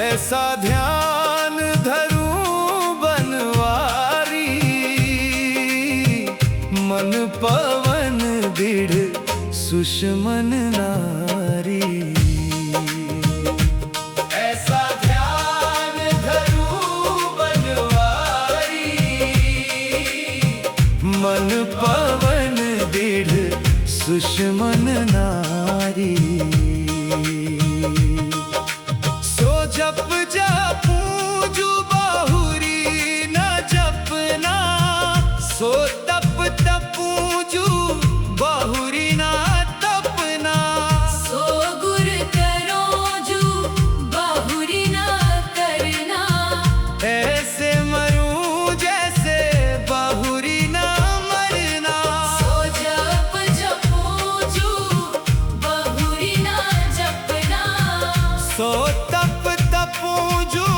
ऐसा ध्यान धरूं बनवारी, मन पवन दृढ़ सुषमन नारी। ऐसा ध्यान धरूं बनवारी, मन पवन दृढ़ सुषमन नारी। जप जपूं जो बाहुरी न जपना, सो तप तपूं जो बाहुरी न तपना। सो गुर करो जो बाहुरी न करना, ऐसे मरूं जैसे बाहुरी न मरना। सो जप जपूं जो बाहुरी न जपना, सो तप तपूं जो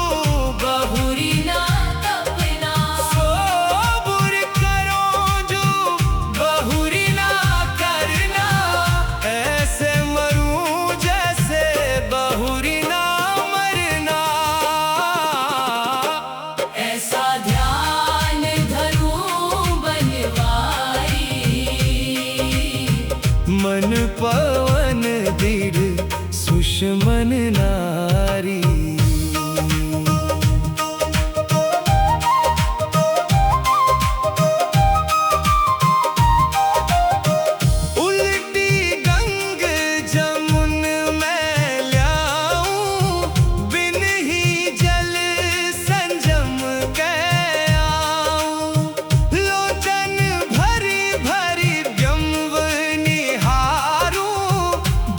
बाहुरी न तपना। सो बुर करो जो बाहुरी न करना, ऐसे मरूं जैसे बाहुरी न मरना। ऐसा ध्यान धरूं बनवारी, मन पवन दृढ़ सुषमन नारी। उल्टी गंग जमुन में ल्याऊं, बिन ही जल संजम के आऊं। लोचन भरी भरी व्यंग निहारूं,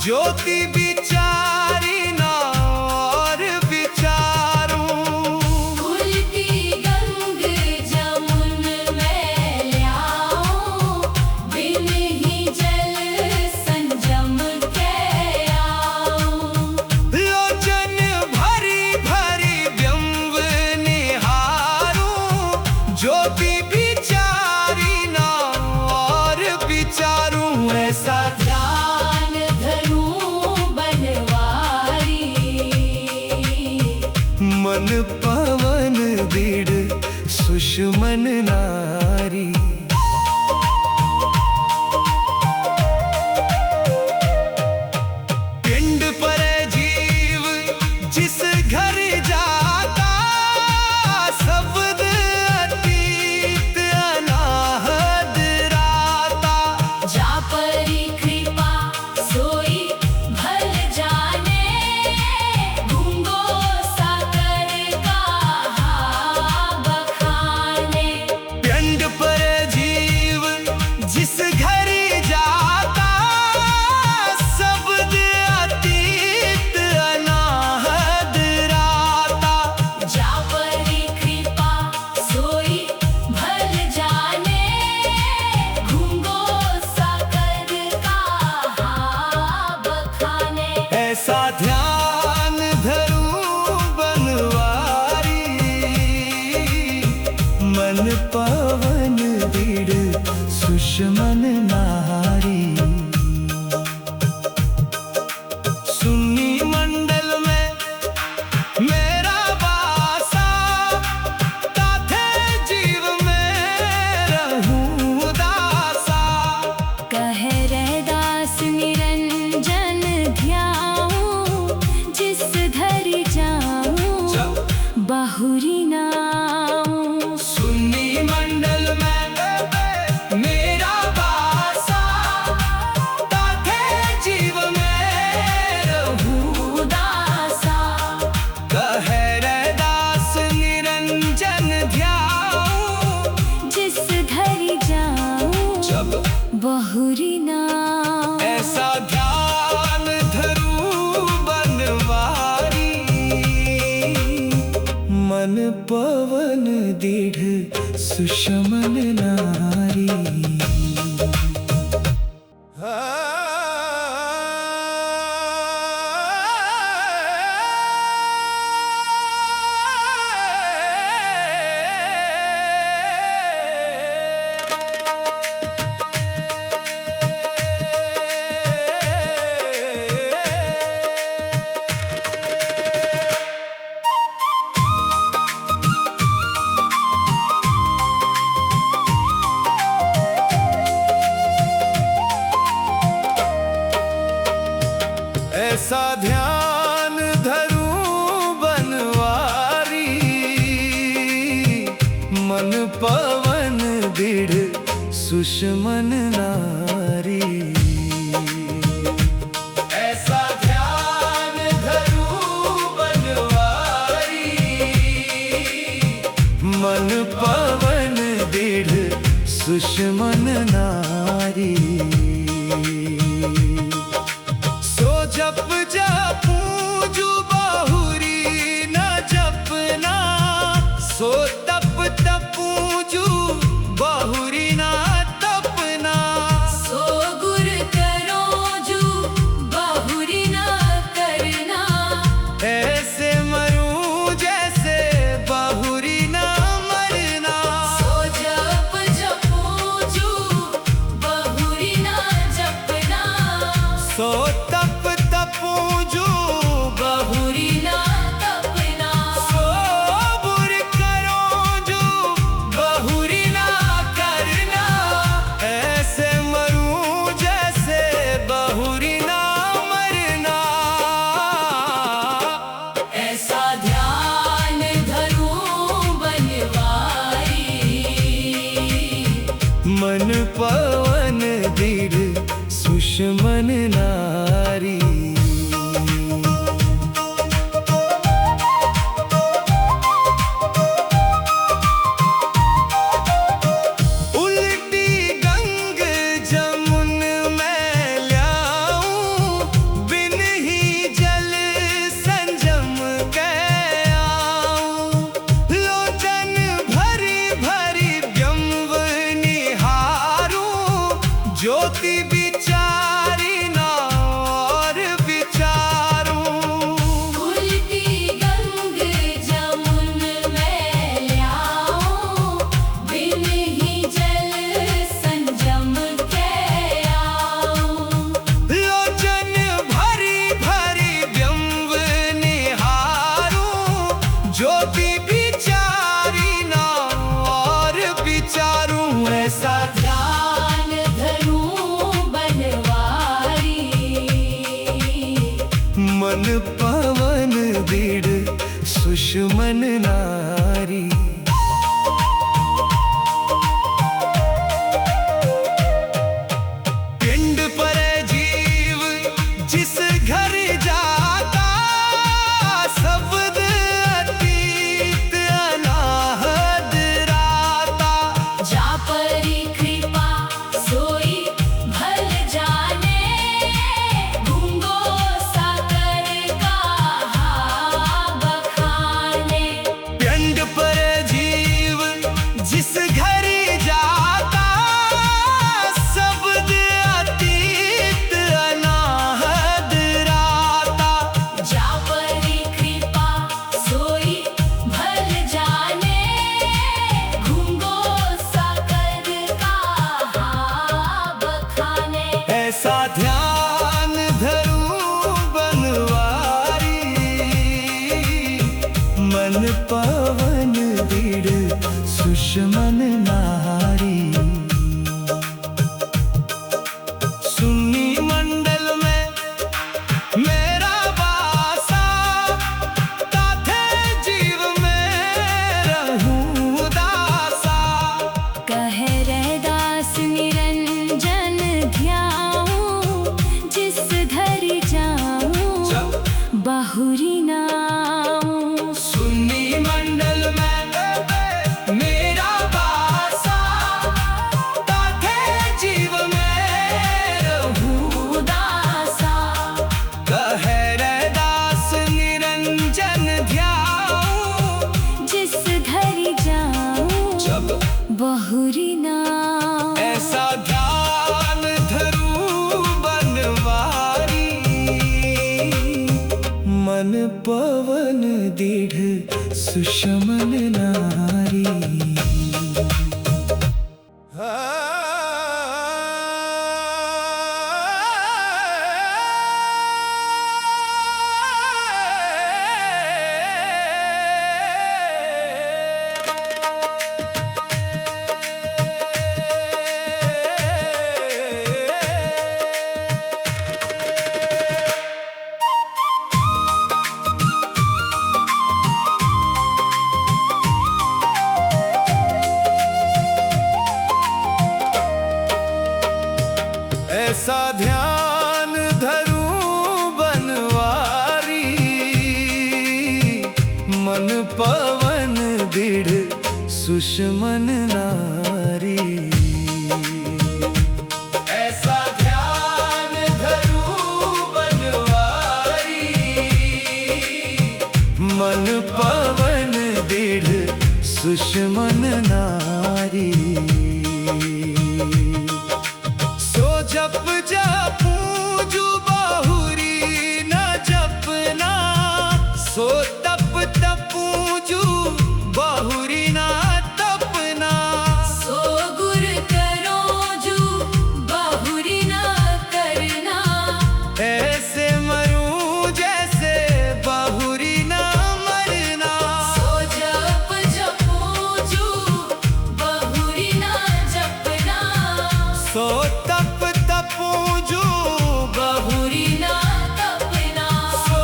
ज्योति विचारी ना और विचारूं। उल्टी गंग जमुन में ल्याऊं, बिन ही जल संजम के आऊं। लोचन भरी भरी व्यंग निहारूं, ज्योति विचारी ना और विचारूं। ऐसा ध्यान धरूं बनवारी, मन पवन दृढ़ सुषमन नारी। पिंड पर जीव जिस घर जाता, शब्द अतीत अनाहद राता। जा परी कृपा सोई भल जाने, गूंगो साकर कहा बखाने। पिंड पर जीव जिस घर जाता, शब्द अतीत अनाहद राता। जा परी कृपा सोई भल जाने, गूंगो साकर कहा बखाने। ऐसा ध्यान धरूं बनवारी, मन पवन दृढ़ सुषमन नारी। सुन्नी मंडल में मेरा वासा, ताथे जीव में रहूं दासा। कह रैदास निरंजन ध्याऊं, जिस धर जाऊं बाहुरी नाऊं। सुन्नी मंडल में मेरा वासा, मन पवन दृढ़ सुषमन नारी। ऐसा ध्यान धरूं बनवारी, मन पवन दृढ़ सुषमन नारी। ऐसा ध्यान धरूं बनवारी, मन पवन दृढ़ सुषमन नारी। जप जपूं जू बहुरी न जपना, सो तप तपूं जू बहुरी न तपना। सो गुर करो जू बहुरी न करना, ऐसे मरूं जैसे बहुरी न मरना। सो जप जपूं जू बहुरी न जपना, सो तप पूजू बहुरी ना तपना। सो बुर करो जो बहुरी ना करना, ऐसे मरूं जैसे बहुरी ना मरना। ऐसा ध्यान धरूं बनवारी, मन पवन दृढ़ सुषमन नारी। उल्टी गंग जमुन में ल्याऊं, बिन ही जल संजम के आऊं। लोचन भरी भरी व्यंग निहारूं, ज्योति विचारी ना और विचारूं। उल्टी गंग जमुन में ल्याऊं, बिन ही जल संजम के आऊं। लोचन भरी भरी व्यंग निहारूं, ज्योति विचारी ना और विचारूं। ऐसा ध्यान धरूं बनवारी, मन पवन दृढ़ सुषमन नारी। पिंड पर जीव जिस घर जाता, शब्द अतीत अनाहद राता। जा परी कृपा सोई भल जाने, गूंगो साकर कहा बखाने। पिंड पर जीव जिस घर जाता, शब्द अतीत अनाहद राता। जा परी कृपा सोई भल जाने, गूंगो साकर कहा बखाने। ऐसा ध्यान धरूं बनवारी, मन पवन दृढ़ सुषमन नारी। सुन्नी मंडल में मेरा वासा, ताथे जीव में रहूं दासा। कह रैदास निरंजन ध्याऊं, जिस धर जाऊं बहुरी नाऊं। सुन्नी मंडल में मेरा वासा, ताथे जीव में रहूं दासा। कह रैदास निरंजन ध्याऊं, जिस मन पवन दृढ़ सुषमन नारी। ऐसा ध्यान धरूं बनवारी, मन पवन दृढ़ सुषमन नारी। ऐसा ध्यान धरूं बनवारी, मन पवन दृढ़ सुषमन नारी। जप जपूं जो बाहुरी न जपना, सो तप तपूं जो बाहुरी न तपना। सो गुर करो जो बाहुरी ना करना, ऐसे मरूं जैसे बाहुरी न मरना। सो जप जपो जो बाहुरी ना जपना, सो तप तपूं जो बाहुरी ना तपना। सो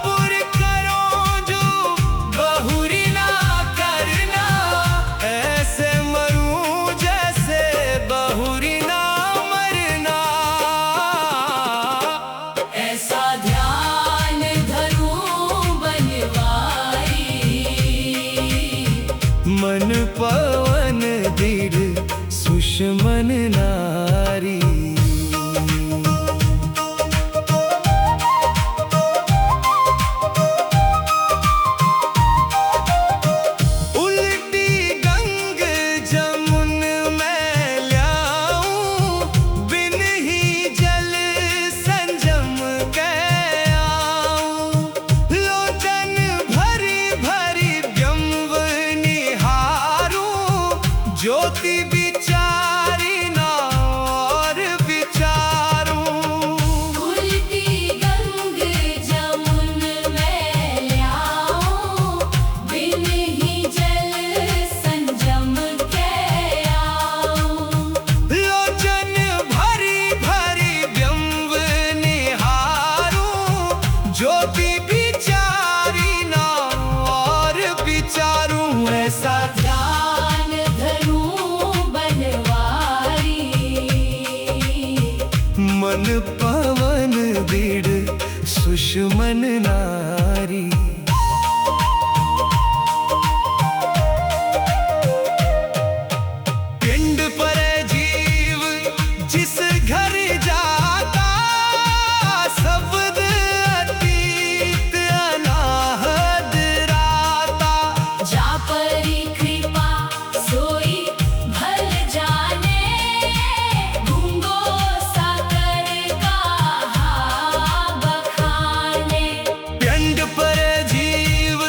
बुर करो जो बाहुरी न करना। ऐसे मरूं जैसे बाहुरी न मरना। ऐसा ध्यान धरूं बनवारी, मन पवन दृढ़ सुषमन नारी। उल्टी गंग जमुन में ल्याऊं, बिन ही जल संजम के आऊं। लोचन भरी भरी व्यंग निहारूं, ज्योति विचारी ना और विचारूं। उल्टी गंग जमुन में ल्याऊं, बिन ही जल संजम के आऊं। लोचन भरी भरी व्यंग निहारूं, ज्योति विचारी ना और विचारूं। ऐसा ध्यान धरूं बनवारी, मन पवन दृढ़ सुषमन नारी। पिंड पर जीव जिस घर जाता, शब्द अतीत अनाहद राता। जा परी कृपा सोई भल जाने, गूंगो साकर कहा बखाने। पिंड पर जीव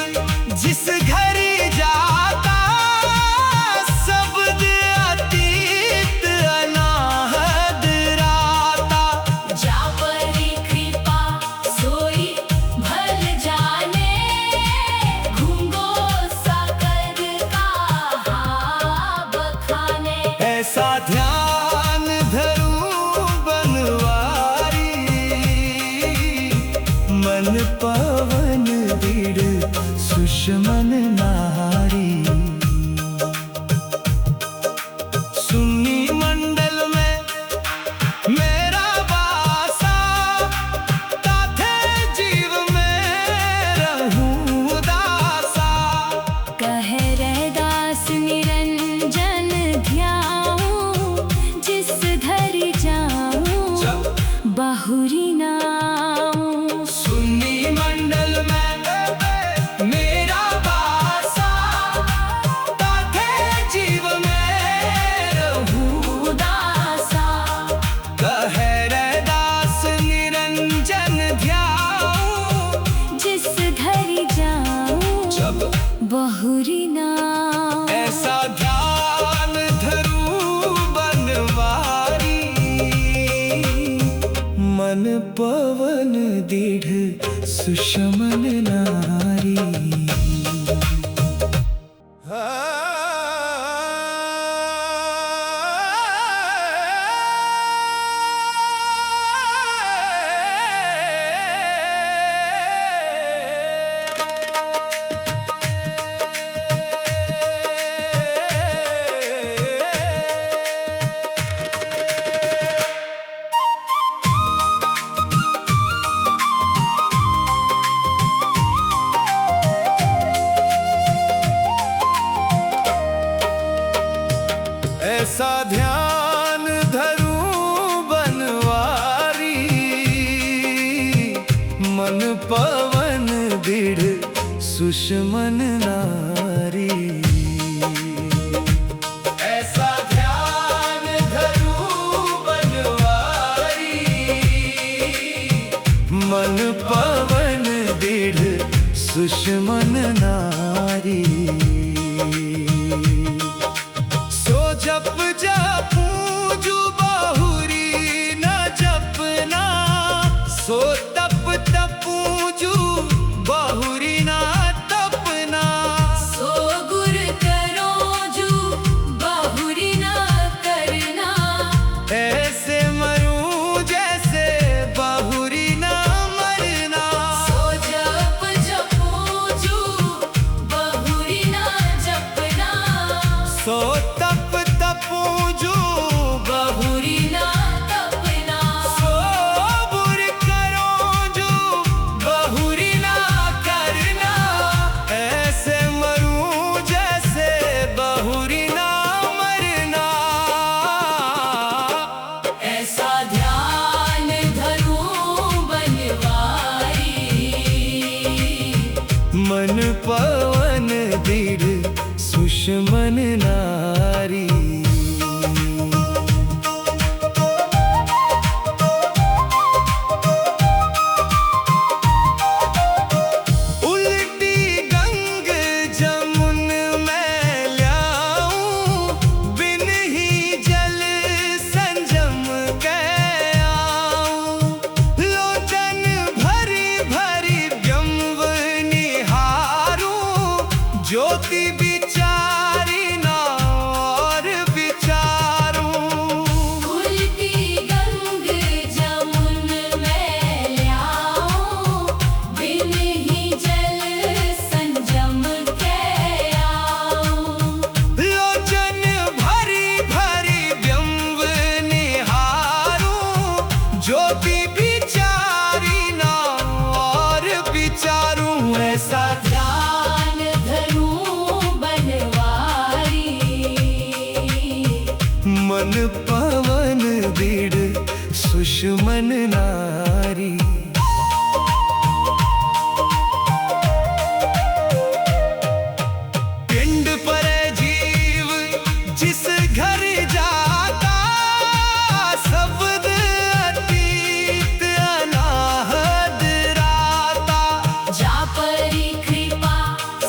जिस घर जाता, शब्द अतीत अनाहद राता। जा परी कृपा सोई भल जाने, गूंगो साकर कहा बखाने। ऐसा ध्यान धरूं बनवारी, मन पवन दृढ़ सुषमन नारी। सुन्नी मंडल में मेरा वासा, ताथे जीव में रहूं उदासा। कह रैदास निरंजन ध्याऊं, जिस धरि जाऊं बाहुरी नाऊं। सुन्नी मंडल में मेरा वास, दृढ़ सुषमन नारी। ऐसा ध्यान धरूं बनवारी, मन पवन दृढ़ सुषमन नारी। ऐसा ध्यान धरूं बनवारी, मन पवन दृढ़ सुषमन नारी। जप जपूं जो बाहुरी न जपना, सो तप तपूं जो बाहुरी न तपना। सो गुर करो जो बाहुरी ना करना, ऐसे मरूं जैसे बाहुरी न मरना। सो जप जपो जो बाहुरी ना जपना, सो तप तपूं जो बाहुरी ना तपना। सो बुर करो जो बाहुरी न करना। ऐसे मरूं जैसे बाहुरी न मरना। ऐसा ध्यान धरूं बनवारी, मन पवन दृढ़ सुषमन नारी। उल्टी गंग जमुन में ल्याऊं, बिन ही जल संजम के आऊं। लोचन भरी भरी व्यंग निहारूं, ज्योति विचारी ना और विचारूं। उल्टी गंग जमुन में ल्याऊं, बिन ही जल संजम के आऊं। लोचन भरी भरी व्यंग निहारूं, ज्योति विचारी ना और विचारूं। ऐसा ध्यान धरूं बनवारी, मन पवन दृढ़ सुषमन नारी। पिंड पर जीव जिस घर जाता, शब्द अतीत अनाहद राता। जा परी कृपा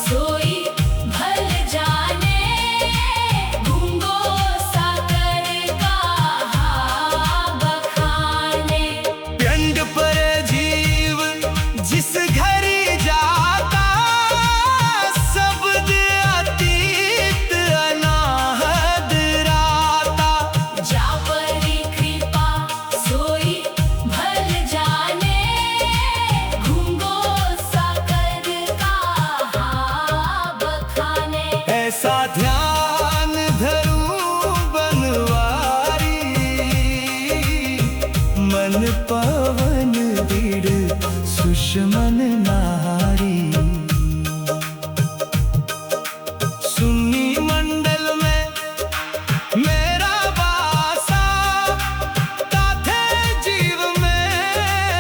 सोई भल जाने, गूंगो साकर कहा बखाने। पिंड पर जीव जिस घर जाता, शब्द अतीत अनाहद राता। जा परी कृपा सोई भल जाने, गूंगो साकर कहा बखाने। ऐसा ध्यान धरूं बनवारी, मन पवन दृढ़ सुषमन नारी। सुन्नी मंडल में मेरा वासा, ताथे जीव में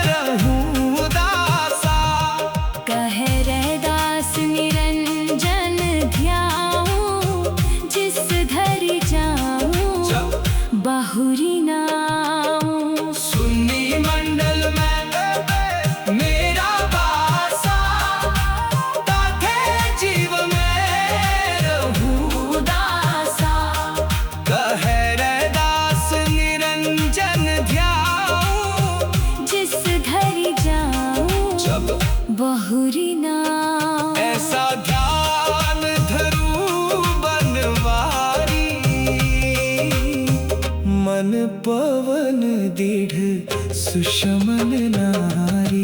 रहूं दासा। कह रैदास निरंजन ध्याऊं, जिस धरि जाऊं बाहुरी नाऊं। सुन्नी मंडल में मेरा वासा, बहुरी नाम। ऐसा ध्यान धरूं बनवारी, मन पवन दृढ़ सुषमन नारी।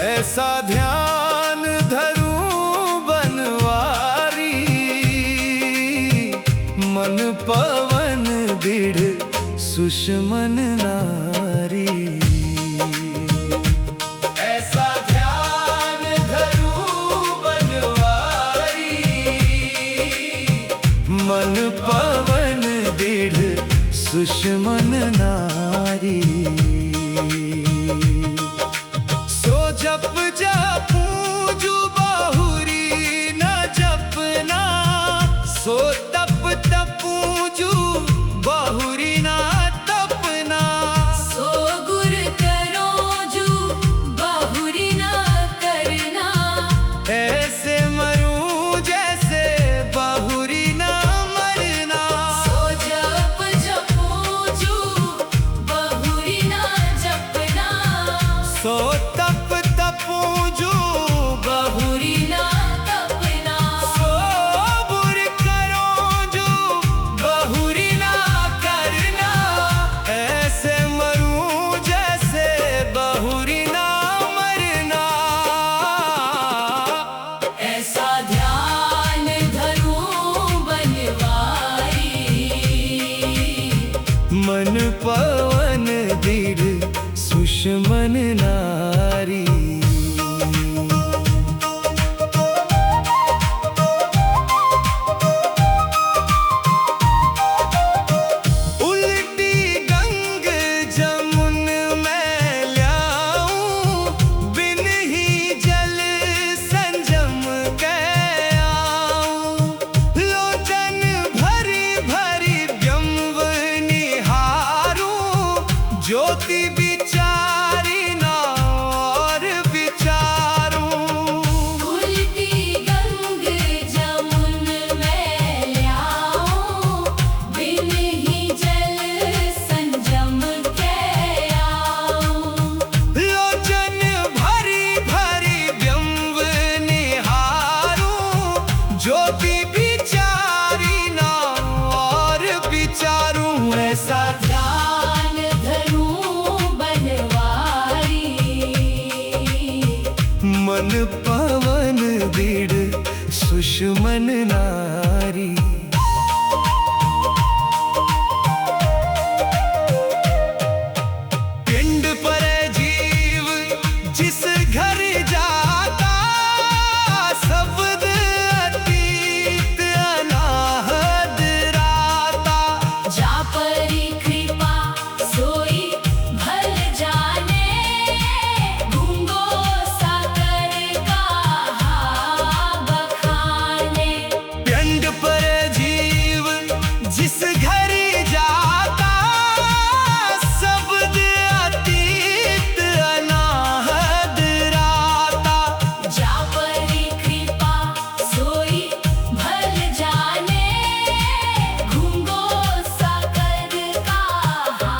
ऐसा ध्यान धरूं बनवारी, मन पवन दृढ़ सुषमन नारी। ऐसा ध्यान धरूं बनवारी, मन पवन दृढ़ सुषमन नारी। जप जपूं जू बहुरी न जपना, सो तप तपूं जू बहुरी न तपना। सो गुर करो जू बहुरी न करना, ऐसे मरूं जैसे बहुरी न मरना। सो जप जपूं जू बहुरी न जपना, सो तप पूजू बहुरी ना तपना। सो बुर करो जो बहुरी ना करना, ऐसे मरूं जैसे बहुरी ना मरना। ऐसा ध्यान धरूं बनवारी, मन पवन दृढ़ सुषमन नारी। उल्टी गंग जमुन में ल्याऊं, बिन ही जल संजम के आऊं। लोचन भरी भरी व्यंग निहारूं, ज्योति विचारी ना और विचारूं। उल्टी गंग जमुन में ल्याऊं, बिन ही जल संजम के आऊं। लोचन भरी भरी व्यंग निहारूं, ज्योति विचारी ना और विचारूं। ऐसा ध्यान धरूं बनवारी, मन पवन दृढ़ सुषमन नारी। पिंड पर जीव जिस घर जाता, शब्द अतीत अनाहद राता। जा परी कृपा सोई भल जाने, गूंगो साकर कहा बखाने। पिंड पर जीव जिस घर जाता, शब्द अतीत अनाहद राता। जा परी कृपा सोई भल जाने, गूंगो साकर कहा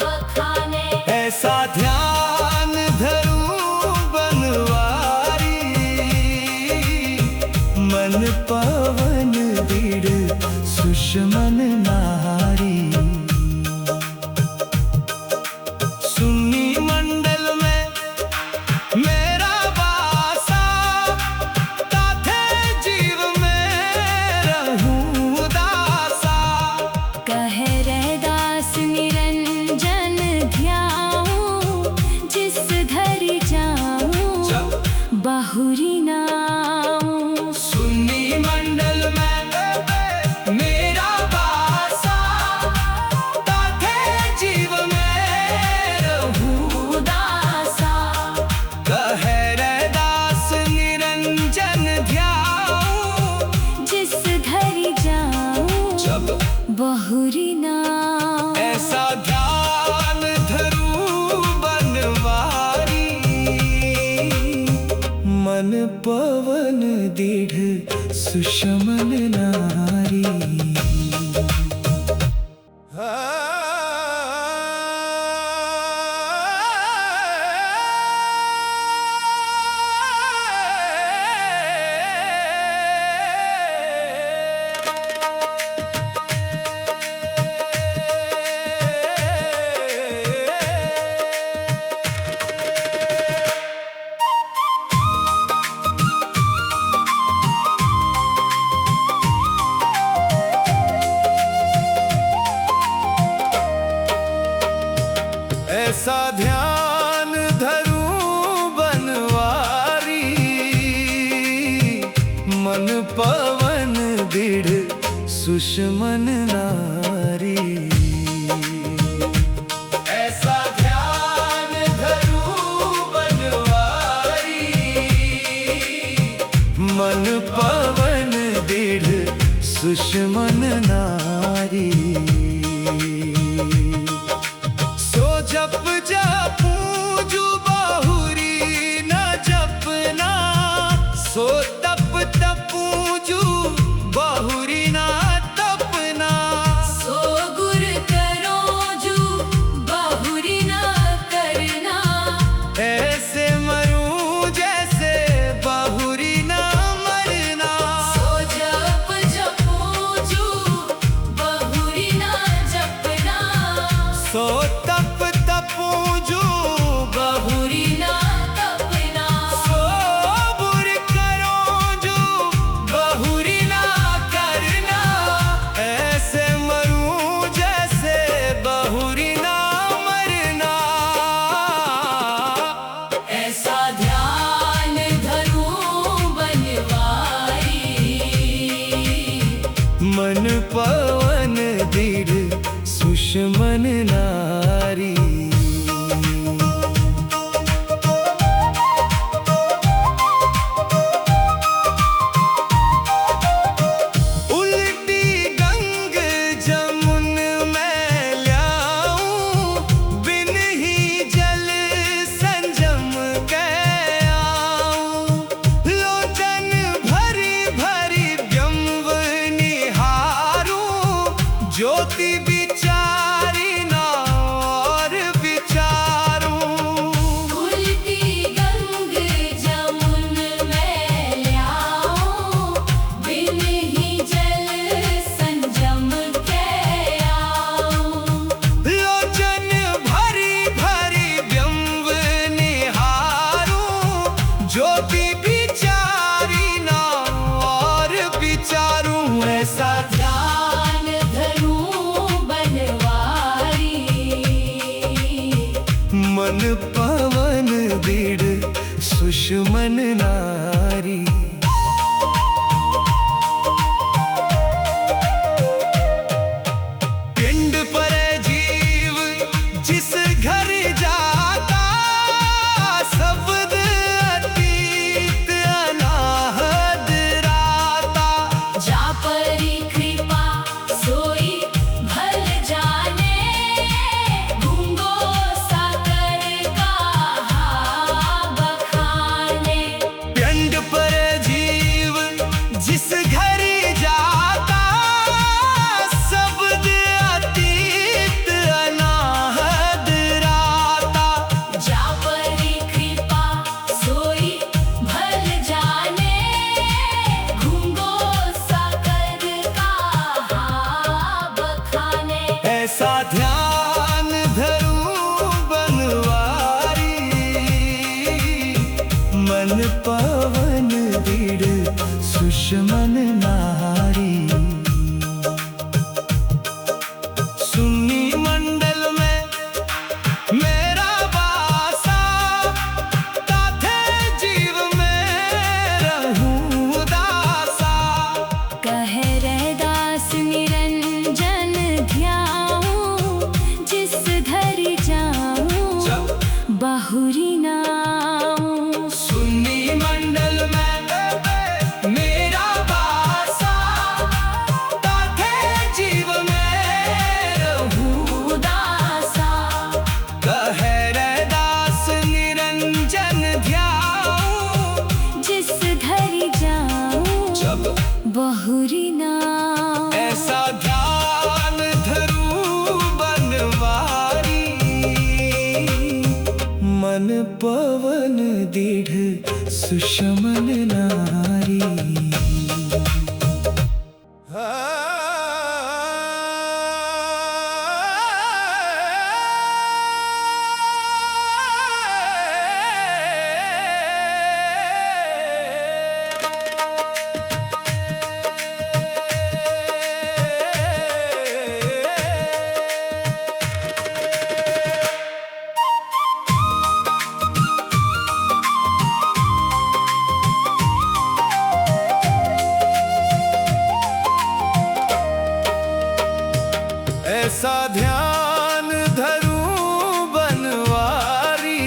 बखाने। ऐसा ध्यान धरूं बनवारी, मन पवन दृढ़ सुषमन नारी। सुन्नी मंडल में मेरा वासा, ताथे जीव में रहूं दासा। कह रैदास निरंजन ध्याऊं, जिस धर जाऊं बहुरी नाम। सुन्नी मंडल में मेरा वास, पवन दृढ़ सुषमन नारी। ऐसा ध्यान धरूं बनवारी, मन पवन दृढ़ सुषमन नारी। ऐसा ध्यान धरूं बनवारी, मन पवन दृढ़ सुषमन नारी। जप जपूं जो बाहुरी न जपना, सो तप तपूं जो बाहुरी न तपना। सो गुर करो जो बाहुरी न करना, ऐसे मरूं जैसे बाहुरी न मरना। सो जप जपूं जो बाहुरी न जपना, सो तप तपूं जो बाहुरी न तपना। सो बुर करो जो बाहुरी न करना। ऐसे मरूं जैसे बाहुरी न मरना। ऐसा ध्यान धरूं बनवारी, मन पवन दृढ़ सुषमन नारी। उल्टी गंग जमुन में ल्याऊं, बिन ही जल संजम के आऊं। लोचन भरी भरी व्यंग निहारूं, ज्योति विचारी ना और विचारूं। उल्टी गंग जमुन में ल्याऊं, बिन ही जल संजम के आऊं। लोचन भरी भरी व्यंग निहारूं, ज्योति विचारी ना और विचारूं। ऐसा ध्यान धरूं बनवारी, मन पवन दृढ़ सुषमन नारी। पिंड पर जीव जिस घर जाता, शब्द अतीत अनाहद राता। जा परी कृपा सोई भल जाने, गूंगो साकर कहा बखाने। पिंड पर जीव जिस घर जाता, शब्द अतीत अनाहद राता। जा परी कृपा सोई भल जाने, गूंगो साकर कहा बखाने। ऐसा ध्यान धरूं बनवारी, मन पवन दृढ़ सुषमन नारी। सुन्नी मंडल में मेरा वासा, ताथे जीव में रहूं दासा। कह रैदास निरंजन ध्याऊं, जिस धरि जाऊं बाहुरी नाऊं। सुन्नी मंडल में मेरा मन पवन दृढ़ सुषमन नारी। ऐसा ध्यान धरूं बनवारी,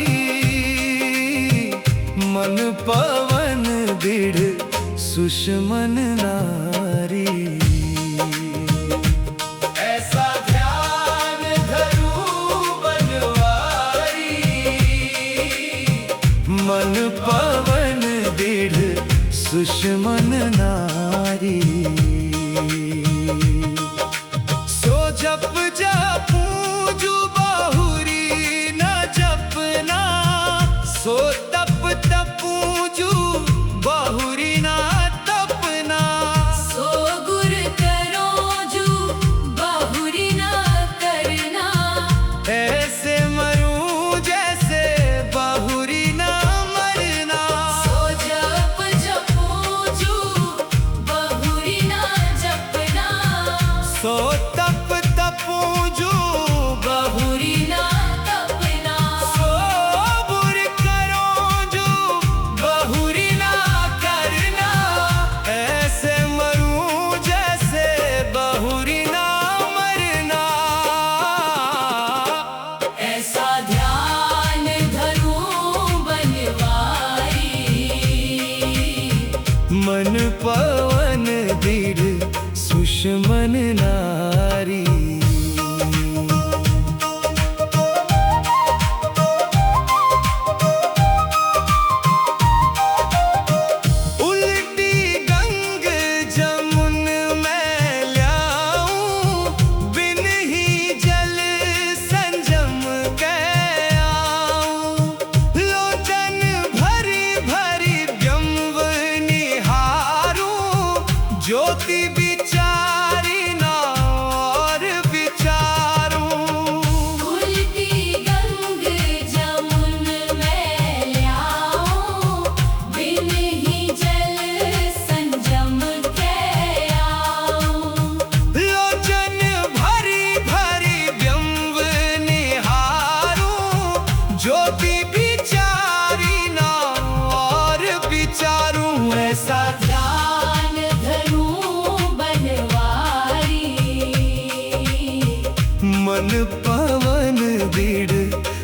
मन पवन दृढ़ सुषमन नारी। ऐसा ध्यान धरूं बनवारी, मन पवन दृढ़ सुषमन नारी। जप जपूं जो बाहुरी न जपना, सो तप तपूं जो बाहुरी न तपना। सो गुर करो जो बाहुरी ना करना, ऐसे मरूं जैसे बाहुरी न मरना। सो जप जपो जो बाहुरी ना जपना, सो तप तपूं जो बाहुरी ना तपना। सो बुर करो जो बाहुरी न करना। ऐसे मरूं जैसे बाहुरी न मरना। ऐसा ध्यान धरूं बनवारी, मन पवन दृढ़ सुषमन नारी। उल्टी गंग जमुन में ल्याऊं, बिन ही जल संजम के आऊं। लोचन भरी भरी व्यंग निहारूं, ज्योति विचारी ना और विचारूं। उल्टी गंग जमुन में ल्याऊं, बिन ही जल संजम के आऊं। लोचन भरी भरी व्यंग निहारूं, ज्योति विचारी ना और विचारूं। ऐसा ध्यान धरूं बनवारी, मन पवन दृढ़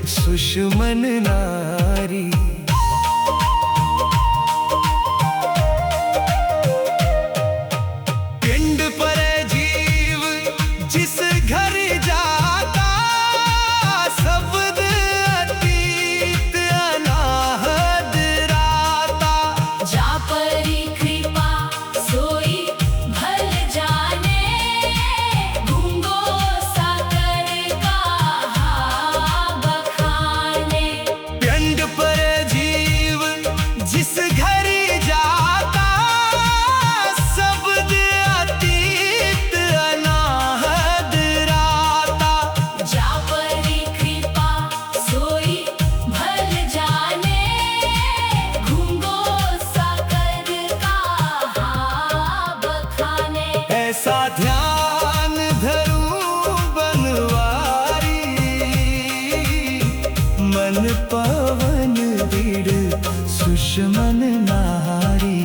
सुषमन नारी। पिंड पर जीव जिस घर जाता, शब्द अतीत अनाहद राता। जा परी कृपा सोई भल जाने, गूंगो साकर कहा बखाने। पिंड पर जीव जिस घर जाता, शब्द अतीत अनाहद राता। जा परी कृपा सोई भल जाने, गूंगो साकर कहा बखाने। ऐसा ध्यान धरूं बनवारी, मन पवन दृढ़ सुषमन नारी।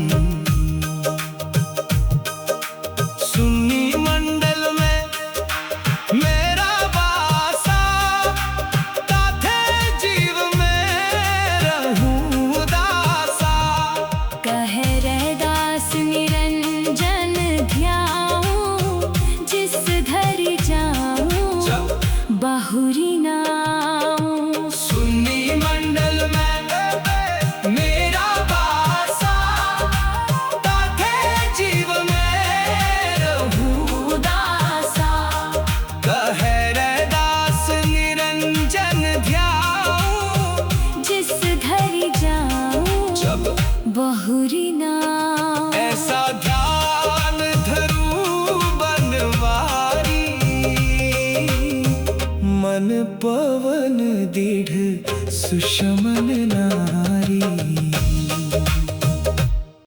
सुन्नी मंडल में मेरा वासा, ताथे जीव में रहूं दासा। कह रैदास निरंजन ध्याऊं, जिस धरि जाऊं बाहुरी नाऊं। सुन्नी मंडल में मेरा वासा, पवन दृढ़ सुषमन नारी।